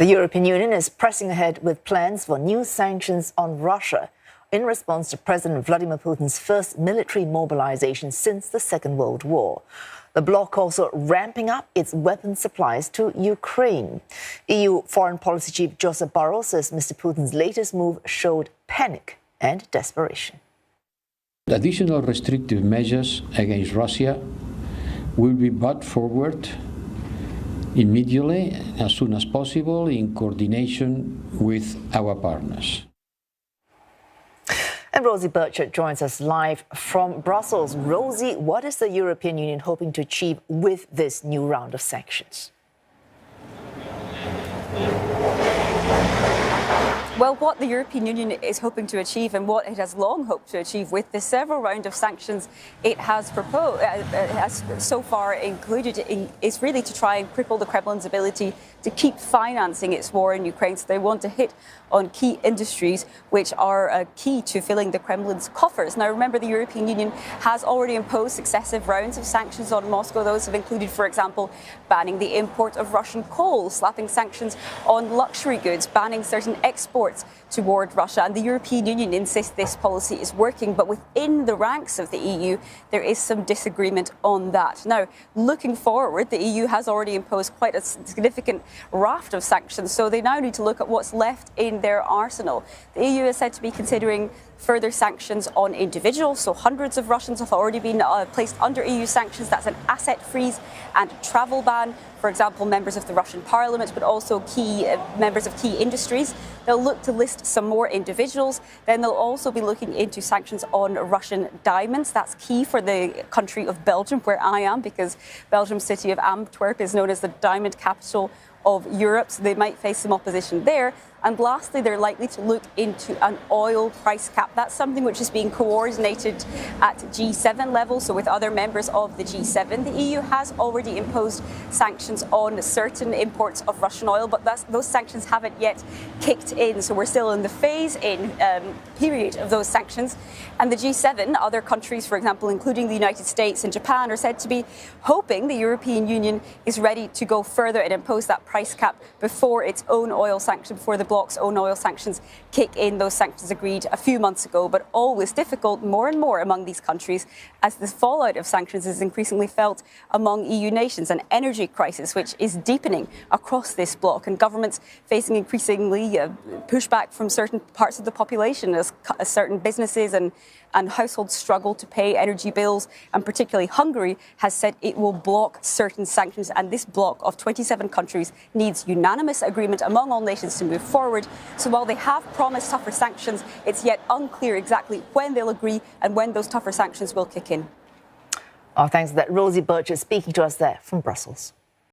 The European Union is pressing ahead with plans for new sanctions on Russia in response to President Vladimir Putin's first military mobilization since the Second World War. The bloc also ramping up its weapons supplies to Ukraine. EU Foreign Policy Chief Josep Borrell says Mr Putin's latest move showed panic and desperation. Additional restrictive measures against Russia will be brought forward immediately, as soon as possible, in coordination with our partners. And Rosie Burchett joins us live from Brussels. Rosie, what is the European Union hoping to achieve with this new round of sanctions? Well, what the European Union is hoping to achieve and what it has long hoped to achieve with the several rounds of sanctions it has proposed, has so far included, is really to try and cripple the Kremlin's ability to keep financing its war in Ukraine. So they want to hit on key industries which are key to filling the Kremlin's coffers. Now, remember, the European Union has already imposed successive rounds of sanctions on Moscow. Those have included, for example, banning the import of Russian coal, slapping sanctions on luxury goods, banning certain exports toward Russia. And the European Union insists this policy is working, but within the ranks of the EU, there is some disagreement on that. Now, looking forward, the EU has already imposed quite a significant raft of sanctions, so they now need to look at what's left in their arsenal. The EU is said to be considering further sanctions on individuals, so hundreds of Russians have already been placed under EU sanctions. That's an asset freeze and travel ban, for example, members of the Russian parliament, but also key members of key industries. They'll look to list some more individuals. Then they'll also be looking into sanctions on Russian diamonds. That's key for the country of Belgium, where I am, because Belgium's city of Antwerp is known as the diamond capital of Europe, so they might face some opposition there. And lastly, they're likely to look into an oil price cap. That's something which is being coordinated at G7 level, so with other members of the G7. The EU has already imposed sanctions on certain imports of Russian oil, but those sanctions haven't yet kicked in, so we're still in the phase-in period of those sanctions. And the G7, other countries, for example, including the United States and Japan, are said to be hoping the European Union is ready to go further and impose that price cap before its own oil sanction, before the bloc's own oil sanctions kick in. Those sanctions agreed a few months ago, but always difficult more and more among these countries as the fallout of sanctions is increasingly felt among EU nations. An energy crisis which is deepening across this bloc, and governments facing increasingly pushback from certain parts of the population as certain businesses and households struggle to pay energy bills, and particularly Hungary has said it will block certain sanctions, and this bloc of 27 countries needs unanimous agreement among all nations to move forward. So while they have promised tougher sanctions, it's yet unclear exactly when they'll agree and when those tougher sanctions will kick in. Oh, thanks for that. Rosie Burchett speaking to us there from Brussels.